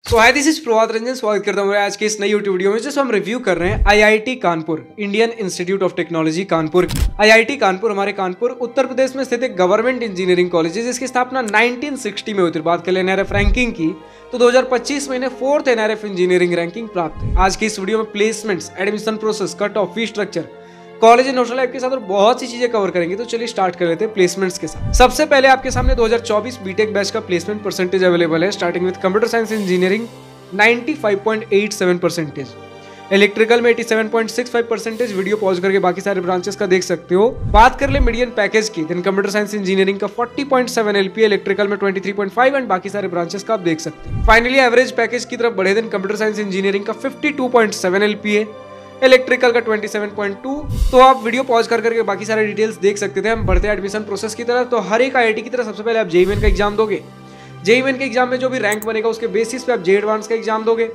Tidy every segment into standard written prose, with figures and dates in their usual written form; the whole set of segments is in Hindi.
Hi this is Prabhat Ranjan. स्वागत करता हूँ आज के इस नई यूट्यूब वीडियो में जिसमें हम रिव्यू कर रहे हैं IIT Kanpur, Indian institute of technology Kanpur. IIT Kanpur हमारे कानपुर उत्तर प्रदेश में स्थित एक गवर्नमेंट इंजीनियरिंग कॉलेज है जिसकी स्थापना 1960 में हुई थी। बात करें एनआरएफ रैंकिंग की तो 2025 में इन्हें 4th एनआरएफ इंजीनियरिंग रैंकिंग प्राप्त है। आज की इस वीडियो में placements, admission process, cut off, fee structure, college and hostel life के साथ और बहुत सी चीजें कवर करेंगे। तो चलिए स्टार्ट कर लेते हैं प्लेसमेंट्स के साथ। सबसे पहले आपके सामने 2024 बीटेक बैच का प्लेसमेंट परसेंटेज अवेलेबल है। Starting with computer science engineering 95.87%, electrical में 87.65%। वीडियो पॉज करके बाकी सारे ब्रांचेस का देख सकते हो। बात कर ले मीडियन पैकेज की, देन कंप्यूटर साइंस इंजीनियरिंग का 40.7 एलपीए, इलेक्ट्रिकल में 23.5 एंड बाकी सारे ब्रांचेस का आप देख सकते हो। फाइनली एवरेज पैकेज की तरफ बढ़े, देन कंप्यूटर साइंस इंजीनियरिंग का 52.7 एलपीए, इलेक्ट्रिकल का 27.2। तो आप वीडियो पॉज करके बाकी सारे डिटेल्स देख सकते थे। हम बढ़ते हैं एडमिशन प्रोसेस की तरफ। तो हर एक आईआईटी की तरफ सबसे पहले आप जेईई मेन का एग्जाम दोगे। जेईई मेन के एग्जाम में जो भी रैंक बनेगा उसके बेसिस पे आप जेईई एडवांस का एग्जाम दोगे।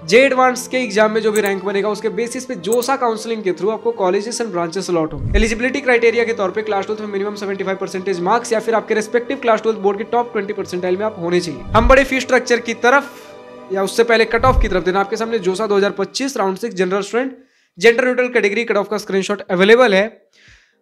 जेईई एडवांस के एग्जाम में जो भी रैंक बनेगा उसके बेसिस पे जोसा काउंसलिंग के थ्रू आपको कॉलेजेस एंड ब्रांचेस अलॉट होंगे। एलिजिबिलिटी क्राइटेरिया के तौर पे क्लास 12 में मिनिमम 75% मार्क्स या फिर आपके रेस्पेक्टिव क्लास 12 बोर्ड के टॉप 20% में आप होने चाहिए। हम बड़े फी स्ट्रक्चर की तरफ या उससे पहले कट ऑफ की तरफ देना। आपके सामने जोसा 2025 round 6 general student gender neutral category cut off का स्क्रीनशॉट अवेलेबल है।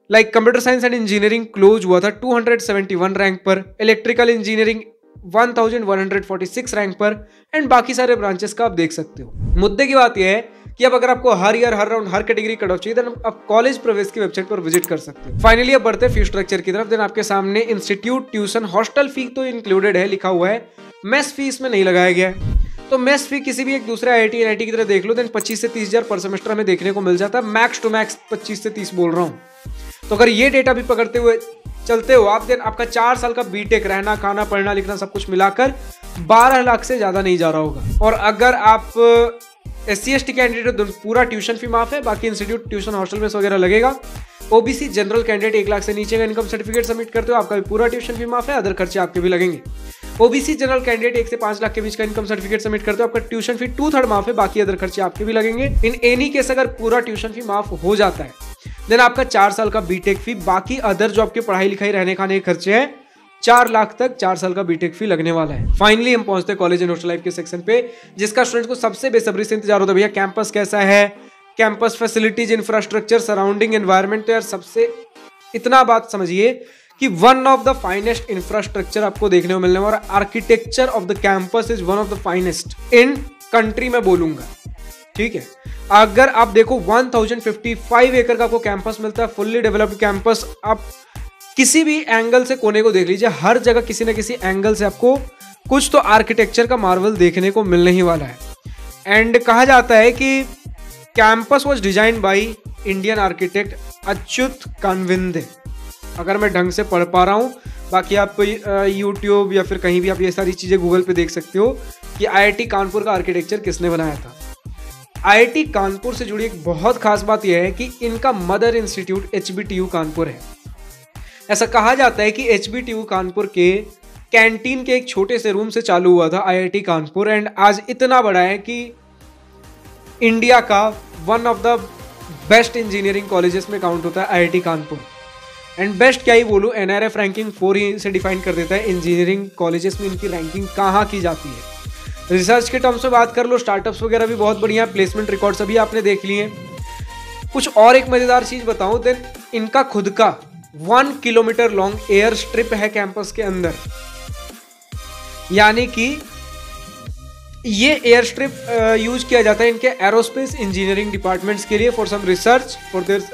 Like computer science and engineering close हुआ था 271 रैंक पर, इलेक्ट्रिकल इंजीनियरिंग 1146 रैंक पर एंड बाकी सारे ब्रांचेस का आप देख सकते हो। मुद्दे की बात यह है कि अब अगर आपको हर ईयर, हर राउंड, हर कैटेगरी कट ऑफ चाहिए तो आप कॉलेज प्रवेश की वेबसाइट पर विजिट कर सकते हो। फाइनली अब बढ़ते हैं फी स्ट्रक्चर की तरफ। देन आपके सामने इंस्टीट्यूट, ट्यूशन, हॉस्टल फी तो इंक्लूडेड है, लिखा हुआ है। मेस फी इसमें नहीं लगाया गया है। तो मेस फी किसी भी एक दूसरे आईआईटी एनआईटी की तरह देख लो, देन 25 से 30 हजार पर सेमेस्टर हमें देखने को मिल जाता है। मैक्स टू मैक्स 25 से 30 बोल रहा हूँ। तो अगर ये डेटा भी पकड़ते हुए चलते हो आप, देन आपका 4 साल का बीटेक, रहना, खाना, पढ़ना, लिखना सब कुछ मिलाकर 12 लाख से ज्यादा नहीं जा रहा होगा। और अगर आप SC ST कैंडिडेट हो पूरा ट्यूशन फी माफ है, बाकी इंस्टीट्यूट, ट्यूशन, हॉस्टल में वगैरह लगेगा। ओबीसी जनरल कैंडिडेट 1 लाख से नीचे का इनकम सर्टिफिकेट सबमिट करते हो, आपका भी पूरा ट्यूशन फी माफ है, अदर खर्चे आपके भी लगेंगे। ओबीसी जनरल कैंडिडेट 1 से 5 लाख के बीच का इनकम सर्टिफिकेट सबमिट करते हो, आपका ट्यूशन फी 2/3 माफ है, बाकी अदर खर्चे आपके भी लगेंगे। इन एनी केस अगर पूरा ट्यूशन फी माफ हो जाता है देन आपका 4 साल का बीटेक फी, बाकी अदर जो आपके पढ़ाई लिखाई, रहने खाने के खर्चे हैं, 4 लाख तक 4 साल का बीटेक फी लगने वाला है। फाइनली हम पहुंचते हैं कॉलेज एंड हॉस्टल लाइफ के सेक्शन पे, जिसका स्टूडेंट को सबसे बेसब्री से इंतजार होता है। भैया कैंपस कैसा है, campus facilities, infrastructure, surrounding environment. तो यार सबसे इतना बात समझिए कि one of the finest infrastructure आपको देखने को मिलने वाला, और architecture of the campus is one of the finest in country में बोलूंगा। ठीक है, अगर आप देखो 1055 एकड़ का आपको कैंपस मिलता है, फुल्ली डेवलप्ड कैंपस। आप किसी भी एंगल से कोने को देख लीजिए, हर जगह किसी न किसी एंगल से आपको कुछ तो आर्किटेक्चर का मार्वल देखने को मिलने ही वाला है। एंड कहा जाता है कि campus was design by Indian architect Achyut Kanvinde, अगर मैं ढंग से पढ़ पा रहा हूं। बाकी आप यूट्यूब या फिर कहीं भी आप ये सारी चीजें गूगल पे देख सकते हो कि आईआईटी कानपुर का आर्किटेक्चर किसने बनाया था। आईआईटी कानपुर से जुड़ी एक बहुत खास बात यह है कि इनका मदर इंस्टीट्यूट HBTU कानपुर है। ऐसा कहा जाता है कि HBTU कानपुर के कैंटीन के एक छोटे से रूम से चालू हुआ था आईआईटी कानपुर, एंड आज इतना बड़ा है कि इंडिया का one of the best engineering colleges में काउंट होता है आईआईटी कानपुर। एंड बेस्ट क्या ही बोलूं, एनआरएफ रैंकिंग 4 ही से डिफाइन कर देता है इंजीनियरिंग कॉलेजेस में इनकी रैंकिंग कहाँ की जाती है। रिसर्च के टर्म्स में बात कर लो, स्टार्टअप्स वगैरह भी बहुत बढ़िया, प्लेसमेंट रिकॉर्ड सभी आपने देख लिए। कुछ और एक मजेदार चीज बताऊं, देन इनका खुद का 1 किलोमीटर लॉन्ग एयर स्ट्रिप है कैंपस के अंदर। यानी कि ये एयर स्ट्रिप यूज किया जाता है इनके एरोस्पेस इंजीनियरिंग डिपार्टमेंट्स के लिए, for some research,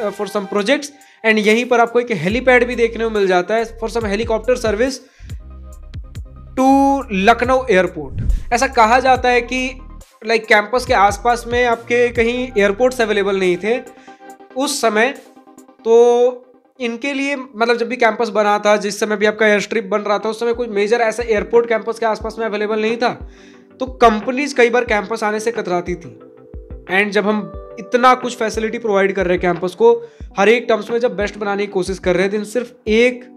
for some projects. And यहीं पर आपको एक हेलीपैड भी देखने को मिल जाता है for some helicopter service to Lucknow airport. ऐसा कहा जाता है कि लाइक कैंपस के आसपास में आपके कहीं एयरपोर्ट्स अवेलेबल नहीं थे उस समय, तो इनके लिए मतलब जब भी कैंपस बना था, जिस समय भी आपका एयर स्ट्रिप बन रहा था, उस समय कोई मेजर ऐसा एयरपोर्ट कैंपस के आसपास में अवेलेबल नहीं था, तो कंपनीज कई बार कैंपस आने से कतराती थी। एंड जब हम इतना कुछ फैसिलिटी प्रोवाइड कर रहे हैं कैंपस को, हर एक टर्म्स में जब बेस्ट बनाने की कोशिश कर रहे थे, सिर्फ एक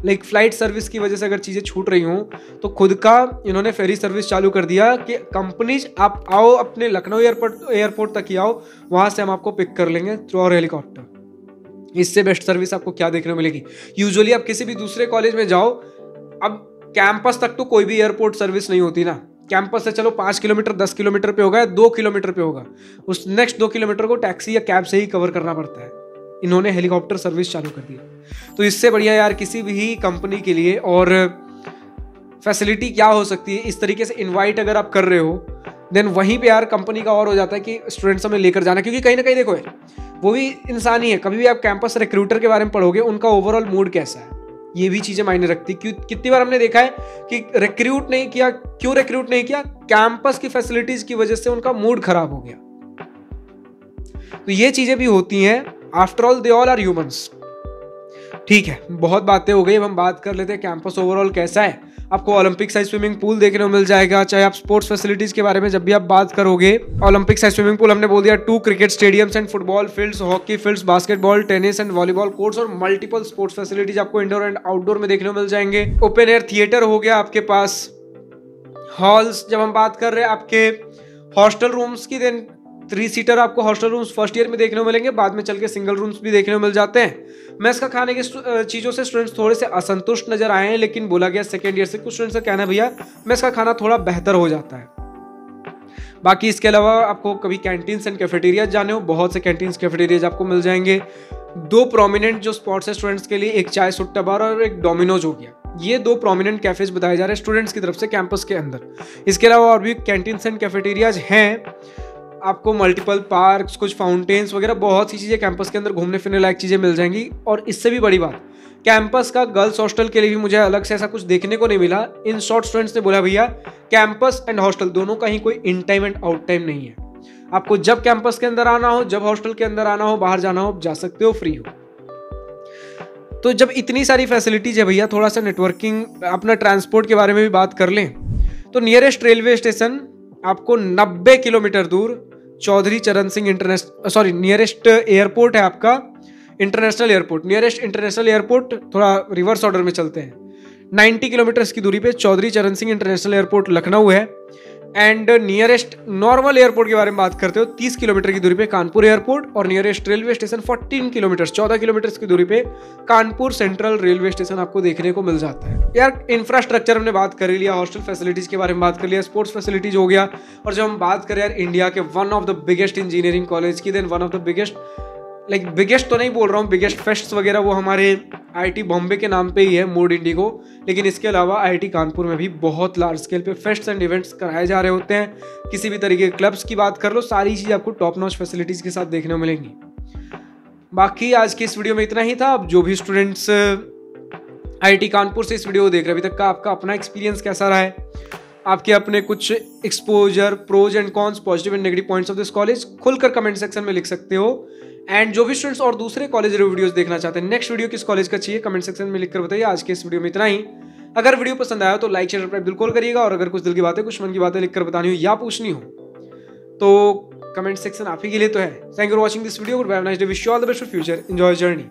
लाइक फ्लाइट सर्विस की वजह से अगर चीज़ें छूट रही हों तो खुद का इन्होंने फेरी सर्विस चालू कर दिया कि कंपनीज आप आओ अपने लखनऊ एयरपोर्ट तक ही आओ, वहाँ से हम आपको पिक कर लेंगे थ्रू आवर हेलीकॉप्टर। इससे बेस्ट सर्विस आपको क्या देखने को मिलेगी। यूजुअली आप किसी भी दूसरे कॉलेज में जाओ, अब कैंपस तक तो कोई भी एयरपोर्ट सर्विस नहीं होती ना, कैंपस से चलो 5 किलोमीटर 10 किलोमीटर पे होगा या 2 किलोमीटर पे होगा, उस नेक्स्ट 2 किलोमीटर को टैक्सी या कैब से ही कवर करना पड़ता है। इन्होंने हेलीकॉप्टर सर्विस चालू कर दी, तो इससे बढ़िया यार किसी भी कंपनी के लिए और फैसिलिटी क्या हो सकती है। इस तरीके से इनवाइट अगर आप कर रहे हो देन वहीं पे यार कंपनी का और हो जाता है कि स्टूडेंट्स हमें लेकर जाना, क्योंकि कहीं ना कहीं देखो वो भी इंसान ही है। कभी भी आप कैंपस रिक्रूटर के बारे में पढ़ोगे, उनका ओवरऑल मूड कैसा है, ये भी चीजें मायने रखती। कितनी बार हमने देखा है कि रिक्रूट नहीं किया, क्यों रिक्रूट नहीं किया, कैंपस की फैसिलिटीज की वजह से उनका मूड खराब हो गया। तो ये चीजें भी होती हैं। After all they all are humans. ठीक है, बहुत बातें हो गई, अब हम बात कर लेते हैं कैंपस ओवरऑल कैसा है। आपको ओलंपिक साइज स्विमिंग पूल देखने को मिल जाएगा। चाहे आप स्पोर्ट्स फैसिलिटीज के बारे में जब भी आप बात करोगे, ओलंपिक साइज स्विमिंग पूल हमने बोल दिया, 2 cricket stadiums and football fields, hockey fields, basketball, tennis and volleyball courts और मल्टीपल स्पोर्ट्स फैसिलिटीज आपको इंडोर एंड आउटडोर में देखने को मिल जाएंगे। ओपन एयर थिएटर हो गया आपके पास, हॉल्स। जब हम बात कर रहे हैं आपके हॉस्टल रूम्स की, देन 3 सीटर आपको हॉस्टल रूम्स फर्स्ट ईयर में देखने को मिलेंगे, बाद में चल के सिंगल रूम्स भी देखने को मिल जाते हैं। मेस का खाने की चीज़ों से स्टूडेंट्स थोड़े से असंतुष्ट नजर आए हैं, लेकिन बोला गया सेकेंड ईयर से कुछ स्टूडेंट्स का कहना है भैया मेस का खाना थोड़ा बेहतर हो जाता है। बाकी इसके अलावा आपको कभी कैंटीन्स एंड कैफेटेरियाज जाने हो, बहुत से कैंटीन्स कैफेटेरियाज आपको मिल जाएंगे। 2 प्रोमिनेंट जो स्पॉट्स है स्टूडेंट्स के लिए, एक चाय सुट्टा बार और एक डोमिनोज हो गया। ये 2 प्रोमिनेंट कैफेज बताए जा रहे हैं स्टूडेंट्स की तरफ से कैंपस के अंदर। इसके अलावा और भी कैंटीन्स एंड कैफेटेरियाज हैं। आपको मल्टीपल पार्क्स, कुछ फाउंटेन्स वगैरह बहुत सी चीज़ें कैंपस के अंदर घूमने फिरने लायक चीज़ें मिल जाएंगी। और इससे भी बड़ी बात, कैंपस का गर्ल्स हॉस्टल के लिए भी मुझे अलग से ऐसा कुछ देखने को नहीं मिला। इन शॉर्ट स्टूडेंट्स ने बोला भैया कैंपस एंड हॉस्टल दोनों का ही कोई in time and out time नहीं है। आपको जब कैंपस के अंदर आना हो, जब हॉस्टल के अंदर आना हो, बाहर जाना हो, जा सकते हो, फ्री हो। तो जब इतनी सारी फैसिलिटीज है भैया, थोड़ा सा नेटवर्किंग, अपना ट्रांसपोर्ट के बारे में भी बात कर लें तो नियरेस्ट रेलवे स्टेशन आपको 90 किलोमीटर दूर चौधरी चरण सिंह नियरेस्ट एयरपोर्ट है आपका international airport. Nearest international airport, थोड़ा रिवर्स ऑर्डर में चलते हैं, 90 किलोमीटर की दूरी पे चौधरी चरण सिंह इंटरनेशनल एयरपोर्ट लखनऊ है। एंड नियरेस्ट नॉर्मल एयरपोर्ट के बारे में बात करते हो 30 किलोमीटर की दूरी पे कानपुर एयरपोर्ट, और nearest railway station 14 kilometre 14 kilometre की दूरी पे कानपुर सेंट्रल रेलवे स्टेशन आपको देखने को मिल जाता है। यार इंफ्रास्ट्रक्चर हमने बात कर लिया, हॉस्टल फैसिलिटीज के बारे में बात कर लिया, स्पोर्ट्स फैसिलिटीज हो गया। और जब हम बात करें यार इंडिया के one of the biggest engineering college की, then one of the biggest, like biggest तो नहीं बोल रहा हूँ, बिगेस्ट फेस्ट वगैरह वो हमारे आईआईटी बॉम्बे के नाम पे ही है, मोड इंडिगो। लेकिन इसके अलावा आईआईटी कानपुर में भी बहुत लार्ज स्केल पे फेस्ट्स एंड इवेंट्स कराए जा रहे होते हैं। किसी भी तरीके के क्लब्स की बात कर लो, सारी चीज़ आपको टॉप नॉच फैसिलिटीज़ के साथ देखने को मिलेंगी। बाकी आज की इस वीडियो में इतना ही था। अब जो भी स्टूडेंट्स आईआईटी कानपुर से इस वीडियो को देख रहे हैं, अभी तक का आपका अपना एक्सपीरियंस कैसा रहा है, आपके अपने कुछ exposure, pros and cons, positive and negative points of this college खुलकर कमेंट सेक्शन में लिख सकते हो। एंड जो भी स्टूडेंट्स और दूसरे कॉलेज रिव्यू वीडियोस देखना चाहते हैं, नेक्स्ट वीडियो किस कॉलेज का चाहिए, कमेंट सेक्शन में लिखकर बताइए। आज के इस वीडियो में इतना ही। अगर वीडियो पसंद आया तो लाइक शेयर सब्सक्राइब बिल्कुल करिएगा, और अगर कुछ दिल की बातें, कुछ मन की बातें लिखकर बतानी हो या पूछनी हो तो कमेंट सेक्शन आप ही के लिए तो है। Thank you for watching this video, good bye, nice day, wish you all the best for future, enjoy journey.